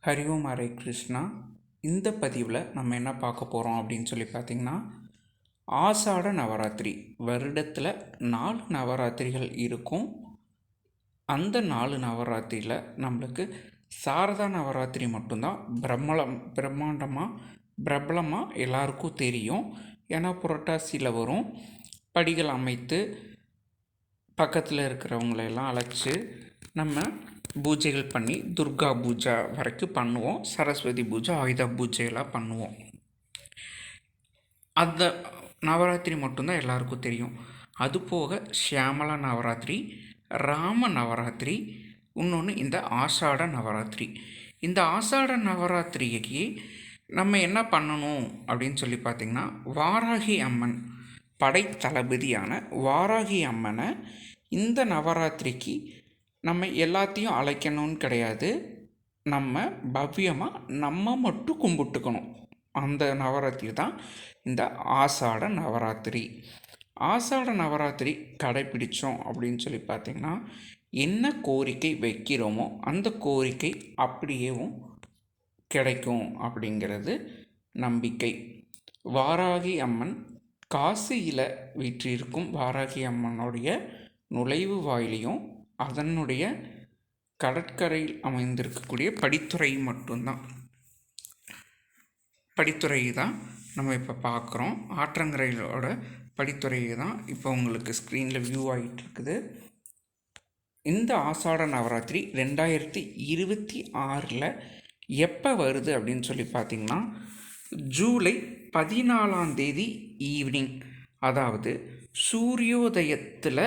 ஹரி ஓம் ஹரே கிருஷ்ணா. இந்த பதிவில் நம்ம என்ன பார்க்க போகிறோம் அப்படின்னு சொல்லி பார்த்திங்கன்னா, ஆஷாட நவராத்திரி வருடத்தில் 4 நவராத்திரிகள் இருக்கும். அந்த 4 நவராத்திரியில் நம்மளுக்கு சாரதா நவராத்திரி மட்டும்தான் பிரபலமாக எல்லாருக்கும் தெரியும். ஏன்னா புரட்டாசியில் வரும். படிகள் அமைத்து பக்கத்தில் இருக்கிறவங்களெல்லாம் அழைச்சி நம்ம பூஜைகள் பண்ணி துர்கா பூஜை வரைக்கும் பண்ணுவோம். சரஸ்வதி பூஜை, ஆயுத பூஜையெல்லாம் பண்ணுவோம். அந்த நவராத்திரி மட்டும்தான் எல்லாருக்கும் தெரியும். அதுபோக ஷியாமலா நவராத்திரி, ராம நவராத்திரி, இன்னொன்று இந்த ஆஷாட நவராத்திரி. இந்த ஆஷாட நவராத்திரிக்கு நம்ம என்ன பண்ணணும் அப்படின்னு சொல்லி பார்த்திங்கன்னா, வாராகி அம்மன் படைத்தளபதியான வாராகி அம்மனை இந்த நவராத்திரிக்கு நம்ம எல்லாத்தையும் அழைக்கணும்னு கிடையாது. நம்ம பவ்யமாக நம்ம மட்டும் கும்பிட்டுக்கணும். அந்த நவராத்திரி தான் இந்த ஆஷாட நவராத்திரி. ஆஷாட நவராத்திரி கடைப்பிடித்தோம் அப்படின்னு சொல்லி பார்த்திங்கன்னா, என்ன கோரிக்கை வைக்கிறோமோ அந்த கோரிக்கை அப்படியேவும் கிடைக்கும் அப்படிங்கிறது நம்பிக்கை. வாராகி அம்மன் காசியில் வீற்றிருக்கும் வாராகி அம்மனுடைய நுழைவு வாயிலையும் அதனுடைய கடற்கரையில் அமைந்திருக்கக்கூடிய படித்துறை மட்டும்தான். படித்துறையை தான் நம்ம இப்போ பார்க்குறோம். ஆற்றங்கரையோட படித்துறையை தான் இப்போ உங்களுக்கு ஸ்க்ரீனில் வியூ ஆகிட்டு இருக்குது. இந்த ஆஷாட நவராத்திரி 2026 எப்போ வருது அப்படின்னு சொல்லி பார்த்திங்கன்னா, ஜூலை 14 ஈவினிங், அதாவது சூரியோதயத்தில்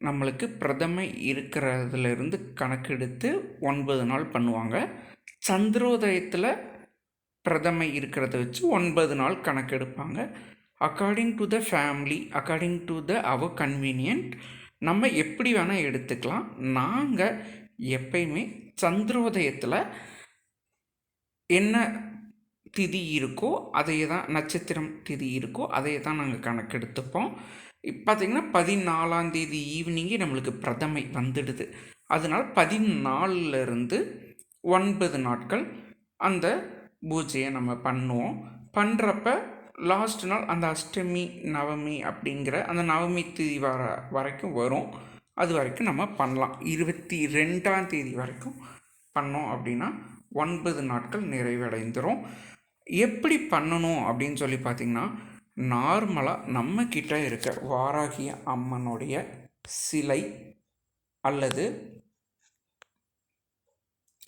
நம்மளுக்கு பிரதமை இருக்கிறதுலேருந்து கணக்கெடுத்து 9 நாள் பண்ணுவாங்க. சந்திரோதயத்தில் பிரதமை இருக்கிறத வச்சு 9 நாள் கணக்கெடுப்பாங்க. According to the family, according to the அவர் கன்வீனியன்ட் நம்ம எப்படி வேணால் எடுத்துக்கலாம். நாங்கள் எப்பயுமே சந்திரோதயத்தில் என்ன திதி இருக்கோ அதையே தான், நட்சத்திரம் திதி இருக்கோ அதையே தான் நாங்கள் கணக்கெடுத்துப்போம். பார்த்திங்கன்னா 14 ஈவினிங்கே நம்மளுக்கு பிரதமை வந்துடுது. அதனால் 14 9 நாட்கள் அந்த பூஜையை நம்ம பண்ணுவோம். பண்ணுறப்ப லாஸ்ட் நாள் அந்த அஷ்டமி நவமி அப்படிங்கிற அந்த நவமி திதி வரைக்கும் வரும். அது வரைக்கும் நம்ம பண்ணலாம். 22 வரைக்கும் பண்ணோம் அப்படின்னா 9 நாட்கள் நிறைவடைந்துடும். எப்படி பண்ணணும் அப்படின்னு சொல்லி பார்த்திங்கன்னா, நார்மலாக நம்மக்கிட்ட இருக்க வாராகி அம்மனுடைய சிலை அல்லது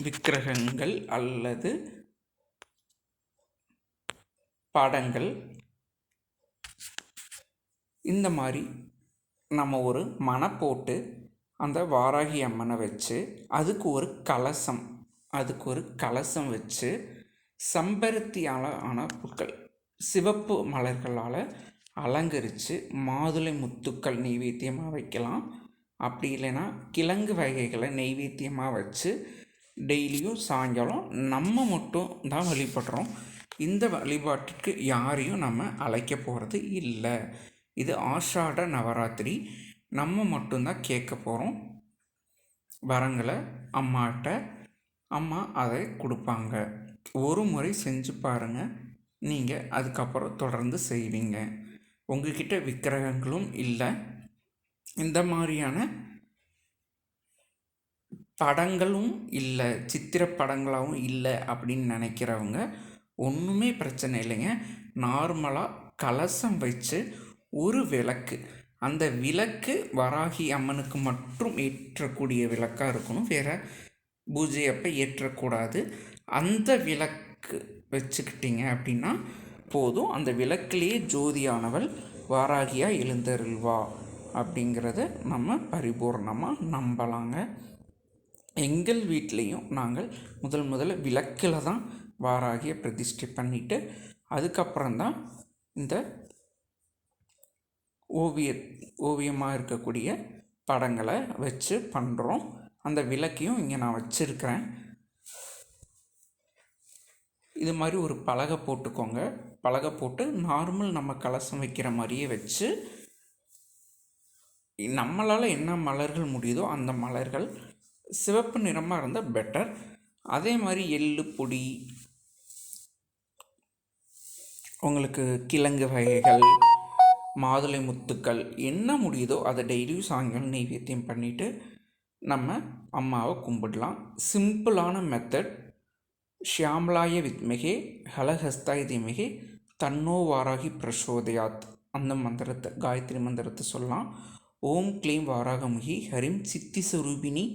விக்கிரகங்கள் அல்லது படங்கள், இந்த மாதிரி நம்ம ஒரு மனை போட்டு அந்த வாராகி அம்மனை வச்சு அதுக்கு ஒரு கலசம் வச்சு செம்பருத்தியால் ஆன புட்கள், சிவப்பு மலர்களால் அலங்கரித்து மாதுளை முத்துக்கள் நெய்வேத்தியமாக வைக்கலாம். அப்படி இல்லைன்னா கிழங்கு வகைகளை நெய்வேத்தியமாக வச்சு டெய்லியும் சாயங்காலம் நம்ம மட்டும் தான் வழிபடுறோம். இந்த வழிபாட்டிற்கு யாரையும் நம்ம அழைக்க போகிறது இல்லை. இது ஆஷாட நவராத்திரி. நம்ம மட்டும்தான் கேட்க போகிறோம் வரங்களை அம்மாட்ட. அம்மா அதை கொடுப்பாங்க. ஒரு முறை செஞ்சு பாருங்கள், நீங்கள் அதுக்கப்புறம் தொடர்ந்து செய்வீங்க. உங்ககிட்ட விக்கிரகங்களும் இல்லை, இந்த மாதிரியான படங்களும் இல்லை, சித்திர படங்களாகவும் இல்லை அப்படின்னு நினைக்கிறவங்க ஒன்றுமே பிரச்சனை இல்லைங்க. நார்மலாக கலசம் வச்சு ஒரு விளக்கு, அந்த விளக்கு வராகி அம்மனுக்கு மட்டும் ஏற்றக்கூடிய விளக்காக இருக்கணும், வேறு பூஜை அப்போ ஏற்றக்கூடாது. அந்த விளக்கு வச்சுக்கிட்டிங்க அப்படின்னா போதும். அந்த விளக்கிலேயே ஜோதியானவள் வாராகியாக எழுந்தருள்வா அப்படிங்கிறத நம்ம பரிபூர்ணமாக நம்பலாங்க. எங்கள் வீட்லேயும் நாங்கள் முதல்ல விளக்கில் தான் வாராகியை பிரதிஷ்டை பண்ணிவிட்டு அதுக்கப்புறம்தான் இந்த ஓவியமாக இருக்கக்கூடிய படங்களை வச்சு பண்ணுறோம். அந்த விளக்கையும் இங்கே நான் வச்சுருக்கிறேன். இது மாதிரி ஒரு பலகை போட்டுக்கோங்க. பலகை போட்டு நார்மல் நம்ம கலசம் வைக்கிற மாதிரியே வச்சு நம்மளால் என்ன மலர்கள் முடியுதோ அந்த மலர்கள், சிவப்பு நிறமாக இருந்தால் பெட்டர், அதே மாதிரி எள்ளு பொடி, உங்களுக்கு கிழங்கு வகைகள், மாதுளை முத்துக்கள் என்ன முடியுதோ அதை டெய்லியும் சாயங்காலம் நெய்வேத்தியம் பண்ணிவிட்டு நம்ம அம்மாவை கும்பிடலாம். சிம்பிளான மெத்தட். ஷியாமலாய வித்மகே ஹலஹஸ்தாய தீமகே தன்னோ வாராகி பிரசோதயாத் அந்த மந்திரத்தை, காயத்ரி மந்திரத்தை சொல்லலாம். ஓம் க்ளீம் வாராகமுகி ஹரிம் சித்தி சுரூபிணி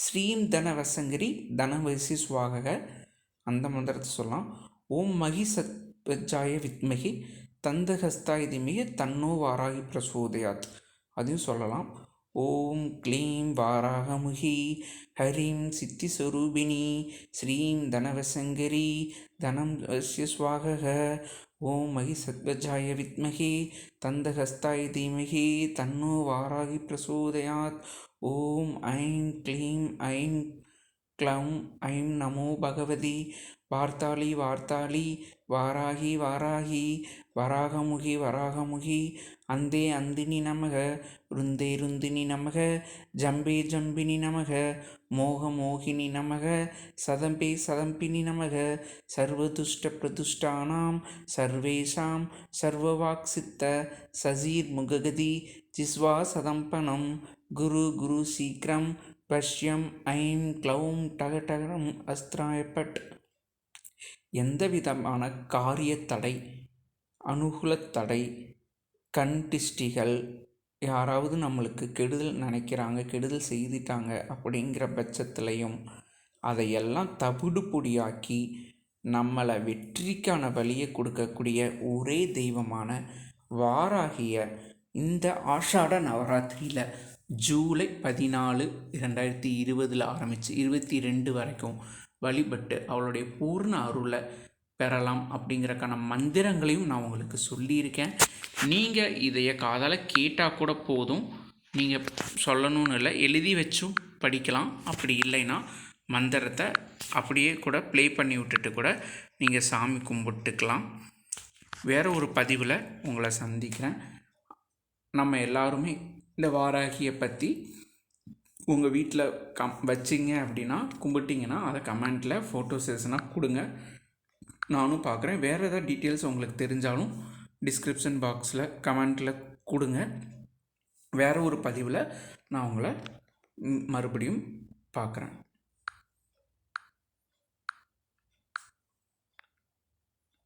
ஸ்ரீம் தனவசங்கரி தனவசி சுவாகக அந்த மந்திரத்தை சொல்லலாம். ஓம் மகி சத்வஜாய வித்மகி தந்தஹஸ்தாய தீமகி தன்னோ வாராகி பிரசோதயாத் அதையும் சொல்லலாம். ஓம் க்ளீம் வாராகமுகி ஹரீம் சித்தி ஸ்வரூபிணி ஸ்ரீம் தனவசங்கரி தனம் வஸ்ய ஸ்வாகக ஓம் மகி சத்வஜாய வித்மகி தந்தஹஸ்தாய தீமகி தன்னோ வாராகி பிரசோதயாத். ஓம் ஐம் க்ளீம் ஐம் க்ளௌம் ஐம் நமோ பகவதி வார்த்தாளி வார்த்தாளி வாராகி வாராகி வராகமுகி வராகமுகி அந்தே அந்தினி நமக ருந்தே ருந்தினி நமக ஜம்பே ஜம்பினி நமக மோக மோகினி நமக சதம்பே சதம்பினி நமக சர்வதுஷ்ட பிரதுஷ்டானாம் சர்வேஷாம் சர்வவாக்சித்த சசீர் முககதி ஜிஸ்வா சதம்பனம் குரு குரு சீக்கிரம் பஷ்யம் ஐம் க்ளௌம் டகடகரம் அஸ்திராயப்பட். எந்த விதமான காரிய தடை, அனுகூலத்தடை, கண்டிஷ்டிகள், யாராவது நம்மளுக்கு கெடுதல் நினைக்கிறாங்க, கெடுதல் செய்துட்டாங்க அப்படிங்கிற பட்சத்துலையும் அதையெல்லாம் தவிடு பொடியாக்கி நம்மளை வெற்றிக்கான வழியை கொடுக்கக்கூடிய ஒரே தெய்வமான வாராகிய இந்த ஆஷாட நவராத்திரியில் ஜூலை 14, 2020 ஆரம்பித்து 22 வரைக்கும் வழிபட்டு அவளுடைய பூர்ண அருளை பெறலாம் அப்படிங்கிறக்கான மந்திரங்களையும் நான் உங்களுக்கு சொல்லியிருக்கேன். நீங்கள் இதைய காதால் கேட்டால் கூட போதும், நீங்கள் சொல்லணும்னு இல்லை, எழுதி வச்சும் படிக்கலாம். அப்படி இல்லைன்னா மந்திரத்தை அப்படியே கூட ப்ளே பண்ணி விட்டுட்டு கூட நீங்கள் சாமி கும்பிட்டுக்கலாம். வேறு ஒரு பதிவில் உங்களை சந்திக்கிறேன். நம்ம எல்லாருமே இந்த வாராகியை பற்றி உங்கள் வீட்டில் வச்சிங்க அப்படின்னா, கும்பிட்டிங்கன்னா அதை கமெண்ட்டில் ஃபோட்டோஸ் எதுனா கொடுங்க, நானும் பார்க்குறேன். வேறு ஏதாவது டீட்டெயில்ஸ் உங்களுக்கு தெரிஞ்சாலும் டிஸ்கிரிப்ஷன் பாக்ஸில் கமெண்ட்டில் கொடுங்க. வேறு ஒரு பதிவில் நான் உங்களை மறுபடியும் பார்க்குறேன்.